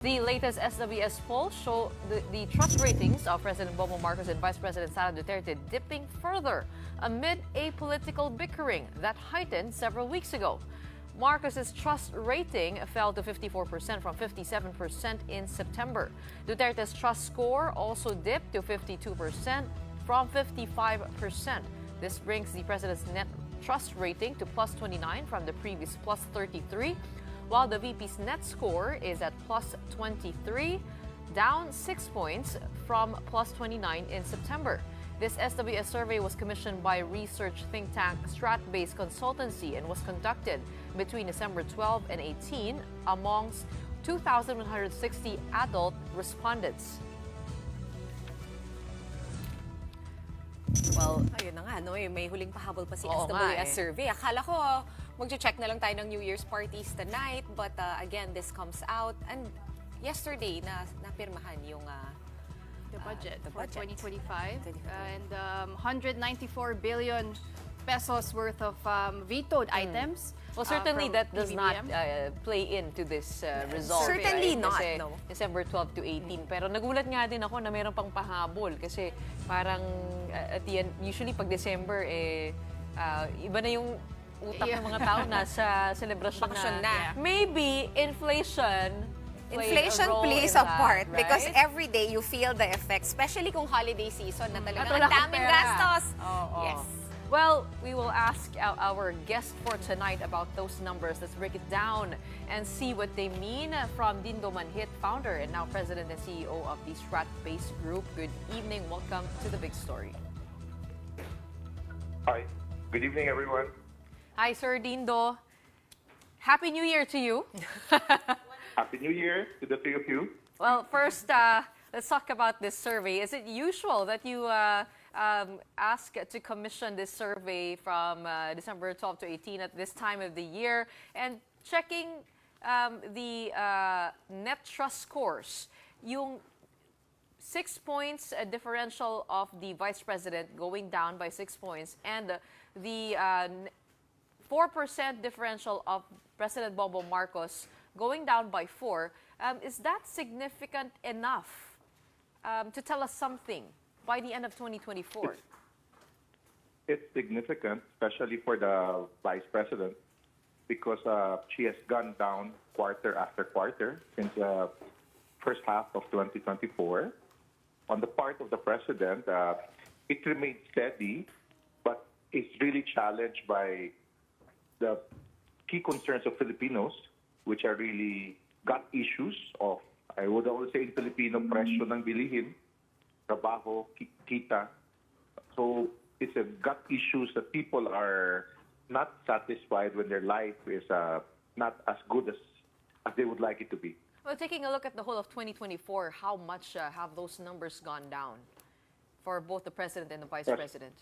The latest SWS poll show the trust ratings of President Bongbong Marcos and Vice President Sara Duterte dipping further amid a political bickering that heightened several weeks ago. Marcos's trust rating fell to 54% from 57% in September. Duterte's trust score also dipped to 52% from 55%. This brings the president's net trust rating to plus 29 from the previous plus 33. While the VP's net score is at plus 23, down 6 points from plus 29 in September. This SWS survey was commissioned by research think tank Stratbase Consultancy and was conducted between December 12 and 18 amongst 2,160 adult respondents. Well, ayun na nga, no? May huling pahabol pa si SWS survey. Akala ko mag-check na lang tayo ng New Year's parties tonight. But again, this comes out. And yesterday, napirmahan yung the budget for 2025. And 194 billion pesos worth of vetoed items. Well, certainly that does not play into this result. Certainly right? not, Kasi no. December 12 to 18. Pero nagulat nga din ako na mayroon pang pahabol. Kasi parang at the end, usually pag December, iba na yung utak ng mga tao nasa celebration na. Maybe inflation plays a part, right? because every day you feel the effect, especially kung holiday season na talagang ang daming gastos. Yes. Well, we will ask our guest for tonight about those numbers. Let's break it down and see what they mean from Dindo, Manhit, founder and now president and CEO of the Stratbase Group. Good evening. Welcome to The Big Story. Hi. Good evening, everyone. Hi, Sir Dindo. Happy New Year to you. Happy New Year to the three of you. Well, first, let's talk about this survey. Is it usual that you ask to commission this survey from December 12 to 18 at this time of the year and checking the net trust scores? Yung 6 points differential of the Vice President going down by 6 points and the 4% differential of President Bongbong Marcos going down by 4, is that significant enough to tell us something by the end of 2024? It's significant, especially for the Vice President, because she has gone down quarter after quarter since the first half of 2024. On the part of the President, it remains steady, but it's really challenged by the key concerns of Filipinos, which are really gut issues of, I would always say in Filipino, presyo ng bilihin, trabaho, kita. So it's a gut issues that people are not satisfied when their life is not as good as they would like it to be. Well, taking a look at the whole of 2024, how much have those numbers gone down for both the President and the Vice President?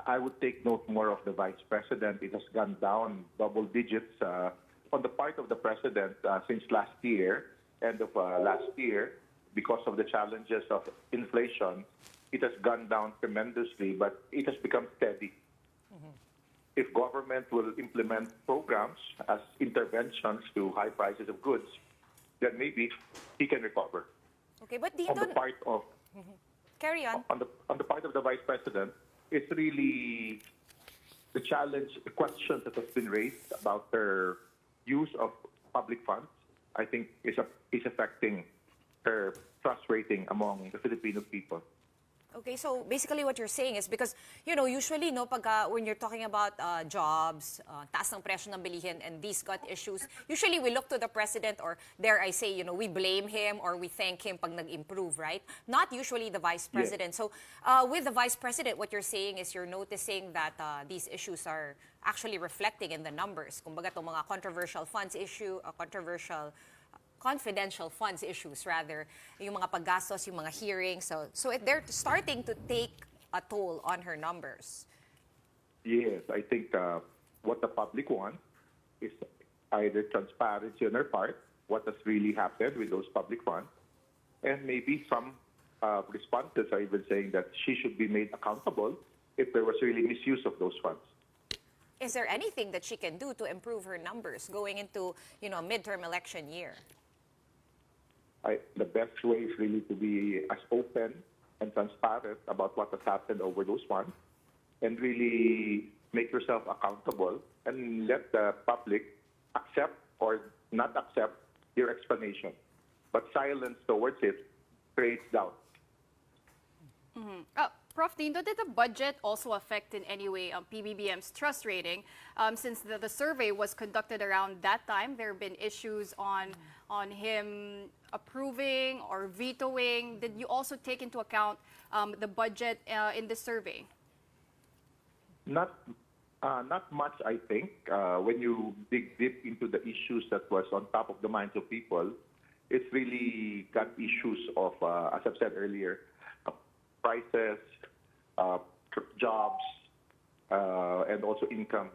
I would take note more of the Vice President. It has gone down double digits. On the part of the President, since last year, end of last year, because of the challenges of inflation, it has gone down tremendously, but it has become steady. If government will implement programs as interventions to high prices of goods, then maybe he can recover. Okay, but On the part of carry on. On the part of the Vice President, it's really the challenge, the questions that has been raised about her use of public funds, I think is affecting her trust rating among the Filipino people. Okay, so basically what you're saying is because, you know, usually, no, pag, when you're talking about jobs, taas ng presyo ng bilihin and these gut issues, usually we look to the President or, dare I say, you know, we blame him or we thank him pag nag-improve, right? Not usually the Vice President. Yes. So with the Vice President, what you're saying is you're noticing that these issues are actually reflecting in the numbers. Kumbaga, itong mga controversial funds issue, confidential funds issues rather, yung mga paggastos, yung mga hearings. So they're starting to take a toll on her numbers. Yes, I think what the public wants is either transparency on her part, what has really happened with those public funds, and maybe some responses are even saying that she should be made accountable if there was really misuse of those funds. Is there anything that she can do to improve her numbers going into, you know, a midterm election year? the best way is really to be as open and transparent about what has happened over those months and really make yourself accountable and let the public accept or not accept your explanation. But silence towards it creates doubt. Prof. Dindo, did the budget also affect in any way PBBM's trust rating? Since the survey was conducted around that time, there have been issues on him approving or vetoing. Did you also take into account the budget in the survey? Not much, I think. When you dig deep into the issues that was on top of the minds of people, it's really got issues of, as I've said earlier, prices, jobs, and also income.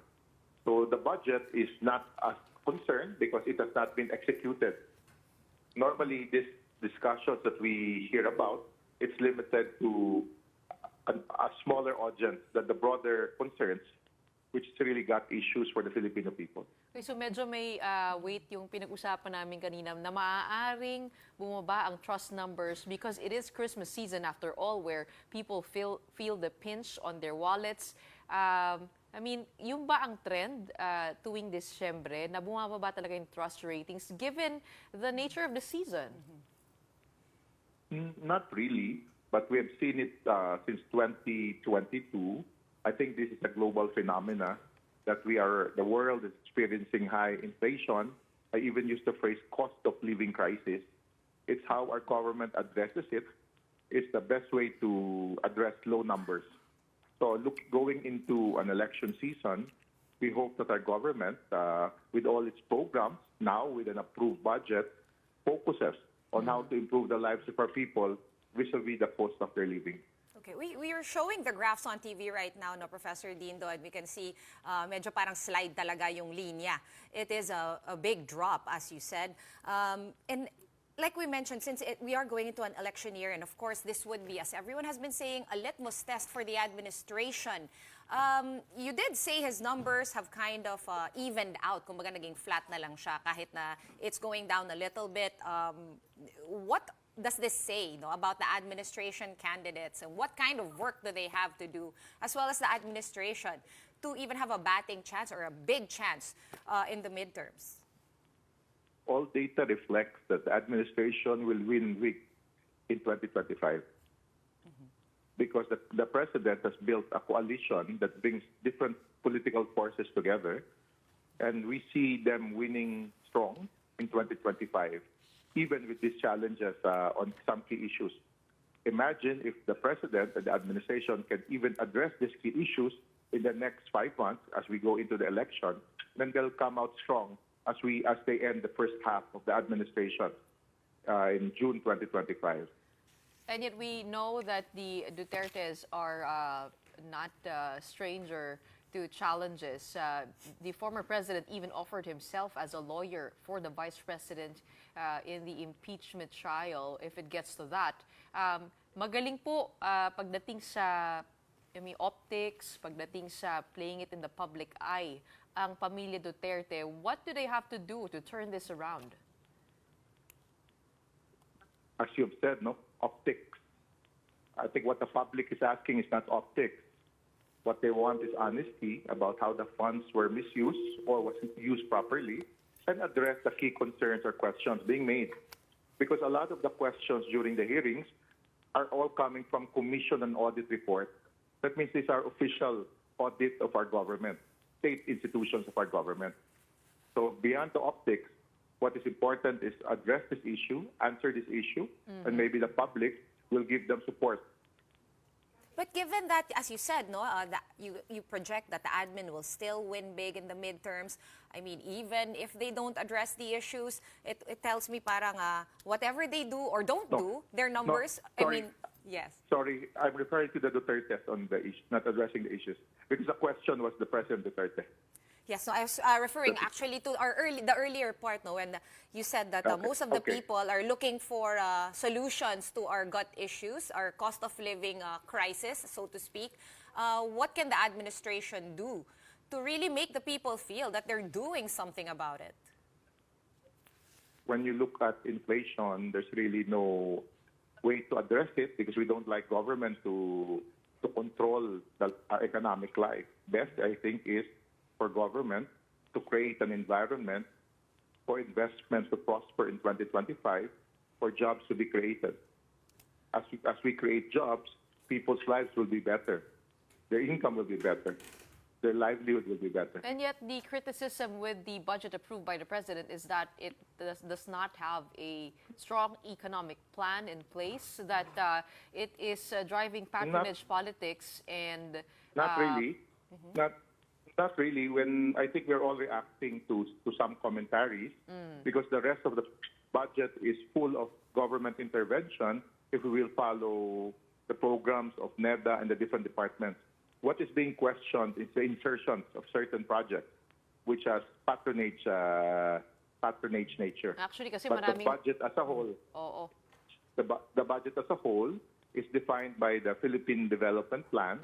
So the budget is not a concern because it has not been executed. Normally, these discussions that we hear about, it's limited to a smaller audience than the broader concerns, which really got issues for the Filipino people. Okay, so medyo may weight yung pinag-usapan namin kanina na maaaring bumaba ang trust numbers because it is Christmas season after all where people feel the pinch on their wallets. I mean, yung ba ang trend tuwing Disyembre na bumababa talaga yung trust ratings given the nature of the season? Not really, but we have seen it since 2022. I think this is a global phenomena that the world is experiencing high inflation. I even use the phrase cost of living crisis. It's how our government addresses it. It's the best way to address low numbers. So going into an election season, we hope that our government, with all its programs, now with an approved budget, focuses on how to improve the lives of our people vis-a-vis the cost of their living. Okay, we are showing the graphs on TV right now, no, Professor Dindo, and we can see medyo parang slide talaga yung linya. It is a big drop, as you said. And like we mentioned, since we are going into an election year, and of course this would be, as everyone has been saying, a litmus test for the administration. You did say his numbers have kind of evened out. Kumbaga naging flat na lang siya kahit na it's going down a little bit. What does this say, no, about the administration candidates and what kind of work do they have to do, as well as the administration, to even have a batting chance or a big chance in the midterms? All data reflects that the administration will win big in 2025 because the president has built a coalition that brings different political forces together, and we see them winning strong in 2025. Even with these challenges on some key issues. Imagine if the president and the administration can even address these key issues in the next 5 months as we go into the election, then they'll come out strong as they end the first half of the administration in June 2025. And yet we know that the Dutertes are not a stranger to challenges. The former president even offered himself as a lawyer for the vice president in the impeachment trial if it gets to that. Magaling po pagdating sa optics, pagdating sa playing it in the public eye, ang pamilya Duterte. What do they have to do to turn this around? As you've said, no, optics. I think what the public is asking is not optics. What they want is honesty about how the funds were misused or wasn't used properly, and address the key concerns or questions being made. Because a lot of the questions during the hearings are all coming from commission and audit reports. That means these are official audit of our government, state institutions of our government. So beyond the optics, what is important is address this issue, answer this issue, and maybe the public will give them support. But given that, as you said, no, that you project that the admin will still win big in the midterms. I mean, even if they don't address the issues, it tells me parang whatever they do or don't do, their numbers. No, I mean, yes. Sorry, I'm referring to the Duterte on the issue, not addressing the issues, because the question was the President Duterte. Yes, so I was referring actually to the earlier part, no, when you said that most of the people are looking for solutions to our gut issues, our cost of living crisis, so to speak. What can the administration do to really make the people feel that they're doing something about it? when you look at inflation, there's really no way to address it because we don't like government to control our economic life. Best, I think, is for government to create an environment for investments to prosper in 2025, for jobs to be created. As we create jobs, people's lives will be better. Their income will be better. Their livelihood will be better. And yet, the criticism with the budget approved by the president is that it does not have a strong economic plan in place, that it is driving patronage politics and... Not really. Not really. When I think we're all reacting to some commentaries because the rest of the budget is full of government intervention if we will follow the programs of NEDA and the different departments. What is being questioned is the insertions of certain projects which has patronage nature. Actually, kasi But maraming... the budget as a whole, Oo. the budget as a whole is defined by the Philippine Development Plan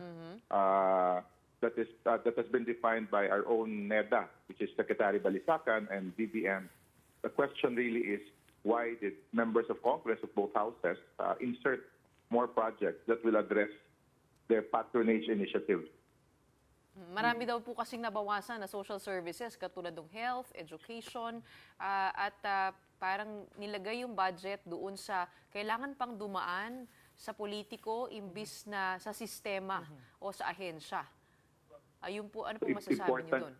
that has been defined by our own NEDA, which is Secretary Balisacan and BBM. The question really is, why did members of Congress of both houses insert more projects that will address their patronage initiative? Marami daw po kasing nabawasan na social services katulad ng health, education, at parang nilagay yung budget doon sa kailangan pang dumaan sa politiko imbis na sa sistema o sa ahensya. Ayun po, ano po masasabi niyo doon?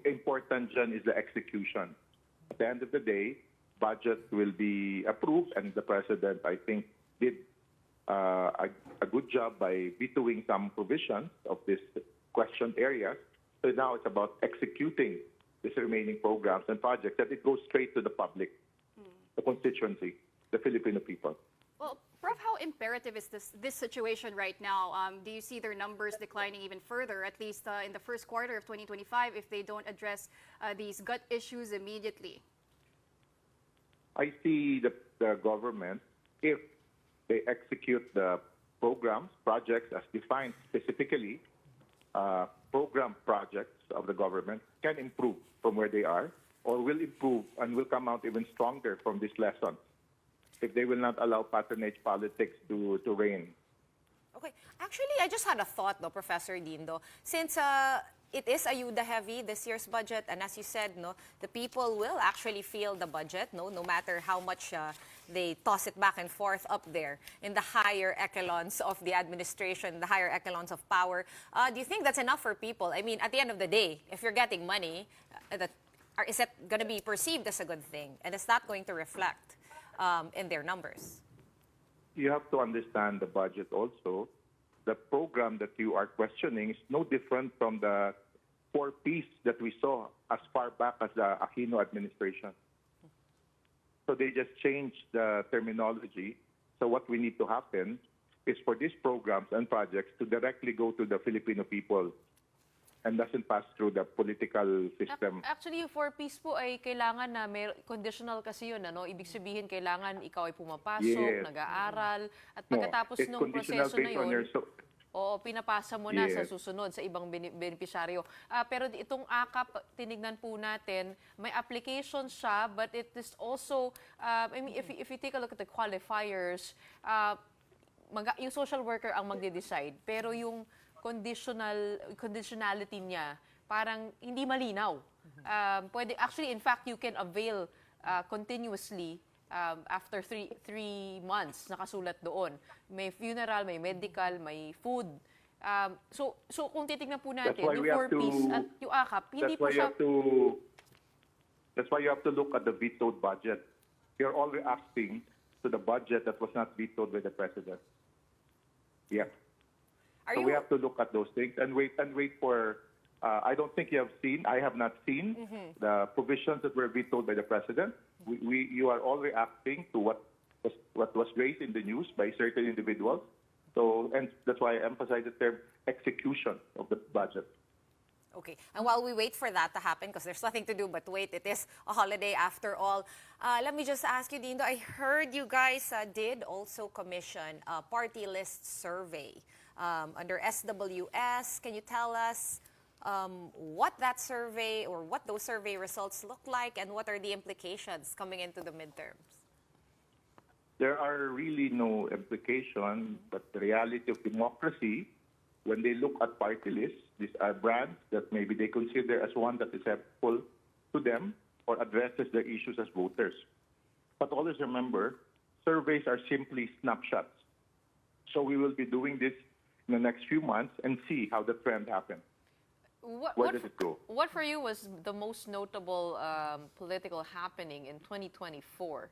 Important dyan is the execution. At the end of the day, budget will be approved and the President, I think, did a good job by vetoing some provisions of these questioned areas. So now it's about executing these remaining programs and projects that it goes straight to the public, the constituency, the Filipino people. Well, Prof, how imperative is this situation right now? Do you see their numbers declining even further, at least in the first quarter of 2025, if they don't address these gut issues immediately? I see the government, if they execute the programs, projects as defined specifically, program projects of the government can improve from where they are or will improve and will come out even stronger from this lesson if they will not allow patronage politics to reign. Okay. Actually, I just had a thought, though, Professor Dindo. Since it is ayuda heavy, this year's budget, and as you said, no, the people will actually feel the budget, no matter how much they toss it back and forth up there in the higher echelons of the administration, the higher echelons of power. Do you think that's enough for people? I mean, at the end of the day, if you're getting money, is it going to be perceived as a good thing? And it's not going to reflect in their numbers. You have to understand the budget also. The program that you are questioning is no different from the 4 Ps that we saw as far back as the Aquino administration. So they just changed the terminology. So what we need to happen is for these programs and projects to directly go to the Filipino people and doesn't pass through the political system. Actually, yung 4 Ps po ay kailangan na may conditional kasi yun, ano? Ibig sabihin, kailangan ikaw ay pumapasok, nag-aaral, at pagkatapos it's nung proseso na yun, pinapasa mo na sa susunod, sa ibang benepisyaryo. Pero itong AKAP, tinignan po natin, may application siya, but it is also, I mean, if you take a look at the qualifiers, yung social worker ang magde-decide, pero yung conditionality niya, parang hindi malinaw. Actually, in fact, you can avail continuously after three months, nakasulat doon. May funeral, may medical, may food. So kung titignan po natin, yung 4 Ps at yung AKAP, hindi po siya... That's why you have to look at the vetoed budget. You're all reacting to the budget that was not vetoed by the President. Yeah. So we have to look at those things and wait for, I don't think you have seen, I have not seen the provisions that were vetoed by the President. You are all reacting to what was raised in the news by certain individuals. So, and that's why I emphasize the term execution of the budget. Okay. And while we wait for that to happen, because there's nothing to do but wait, it is a holiday after all. Let me just ask you, Dindo, I heard you guys did also commission a party list survey under SWS. Can you tell us what that survey or what those survey results look like and what are the implications coming into the midterms? There are really no implications, but the reality of democracy, when they look at party lists, these are brands that maybe they consider as one that is helpful to them or addresses their issues as voters. But always remember, surveys are simply snapshots. So we will be doing this in the next few months and see how the trend happens. Where does it go? What for you was the most notable political happening in 2024?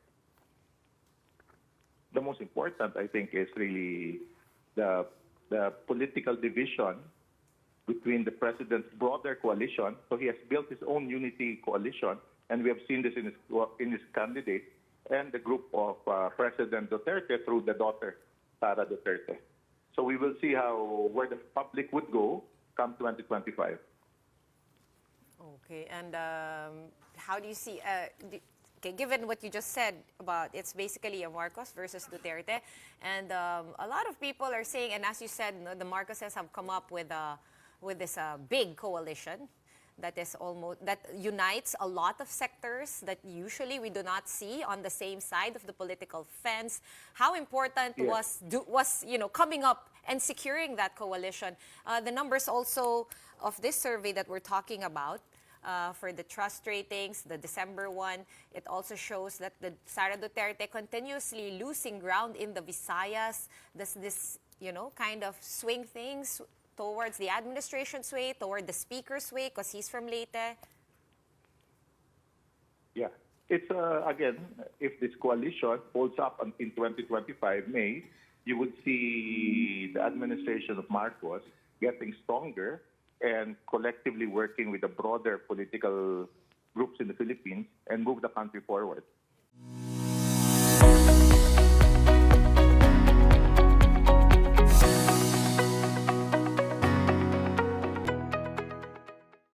The most important, I think, is really the political division between the president's broader coalition. So he has built his own unity coalition, and we have seen this in his candidate, and the group of President Duterte through the daughter, Sara Duterte. So we will see where the public would go come 2025. Okay, and how do you see, okay, given what you just said about it's basically a Marcos versus Duterte, and a lot of people are saying, and as you said, the Marcoses have come up with this big coalition that unites a lot of sectors that usually we do not see on the same side of the political fence. How important was coming up and securing that coalition? The numbers also of this survey that we're talking about for the trust ratings, the December one, it also shows that the Sara Duterte continuously losing ground in the Visayas. Does this kind of swing things towards the administration's way, toward the speaker's way, because he's from Leyte? Yeah. It's, again, if this coalition holds up in 2025 May, you would see the administration of Marcos getting stronger and collectively working with the broader political groups in the Philippines and move the country forward.